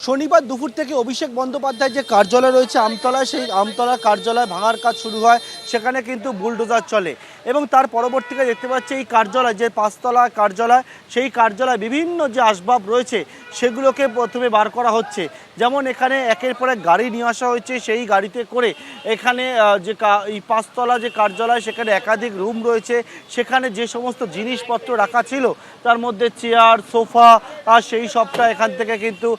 শনিবার দুপুর থেকে অভিষেক বন্দ্যোপাধ্যায় যে কার্যালয় রয়েছে আমতলায়, সেই আমতলা কার্যালয় ভাঙার কাজ শুরু হয়। সেখানে কিন্তু বুলডোজার চলে এবং তার পরবর্তীতে দেখতে পাচ্ছি এই কার্যালয় যে ৫ তলা কার্যালয়, সেই কার্যালয় বিভিন্ন যে আসবাব রয়েছে সেগুলোকে প্রথমে বার করা হচ্ছে। যেমন এখানে একের পর এক গাড়ি নিয়ে আসা হয়েছে, সেই গাড়িতে করে এখানে যে এই ৫ তলা যে কার্যালয় সেখানে একাধিক রুম রয়েছে। সেখানে যে সমস্ত জিনিসপত্র রাখা ছিল তার মধ্যে চেয়ার, সোফা সেই সবটা এখান থেকে কিন্তু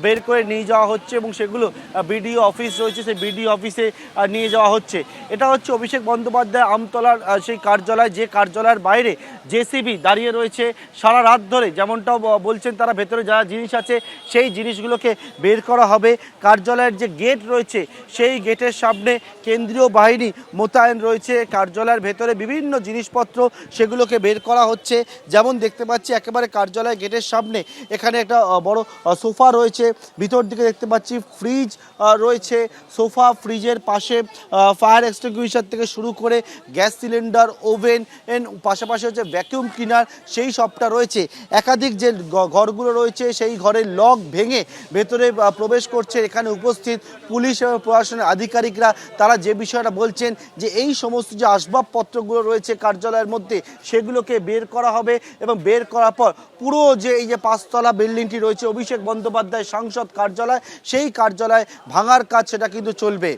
বের করে নিয়ে যাওয়া হচ্ছে এবং সেগুলো বিডিও অফিস রয়েছে সেই বিডিও অফিসে নিয়ে যাওয়া হচ্ছে। এটা হচ্ছে অভিষেক বন্দ্যোপাধ্যায় আমতলার সেই কার্যালয়, যে কার্যালয়ের বাইরে জেসিবি দাঁড়িয়ে রয়েছে সারা রাত ধরে। যেমনটাও বলছেন তারা, ভেতরে যারা জিনিস আছে সেই জিনিসগুলোকে বের করা হবে। কার্যালয়ের যে গেট রয়েছে সেই গেটের সামনে কেন্দ্রীয় বাহিনী মোতায়েন রয়েছে। কার্যালয়ের ভেতরে বিভিন্ন জিনিসপত্র সেগুলোকে বের করা হচ্ছে। যেমন দেখতে পাচ্ছি একেবারে কার্যালয় গেটের সামনে এখানে একটা বড় সোফা রয়েছে। ভিতর দিকে দেখতে পাচ্ছি ফ্রিজ রয়েছে। সোফা, ফ্রিজের পাশে ফায়ার এক্সটিংগুইশার থেকে শুরু করে গ্যাস সিলিন্ডার, ওভেন, পাশাপাশি হচ্ছে ভ্যাকিউম ক্লিনার, সেই সবটা রয়েছে। একাধিক যে ঘরগুলো রয়েছে সেই ঘরের লক ভেঙে ভেতরে প্রবেশ করছে এখানে উপস্থিত পুলিশ এবং প্রশাসনের আধিকারিকরা। তারা যে বিষয়টা বলছেন যে এই সমস্ত যে আসবাবপত্রগুলো রয়েছে কার্যালয়ের মধ্যে সেগুলোকে বের করা হবে এবং বের করার পর পুরো যে এই যে ৫ তলা বিল্ডিংটি রয়েছে অভিষেক বন্দ্যোপাধ্যায় সংসদ কার্যালয়, সেই কার্যালয় ভাঙার কাজ সেটা কিন্তু চলবে।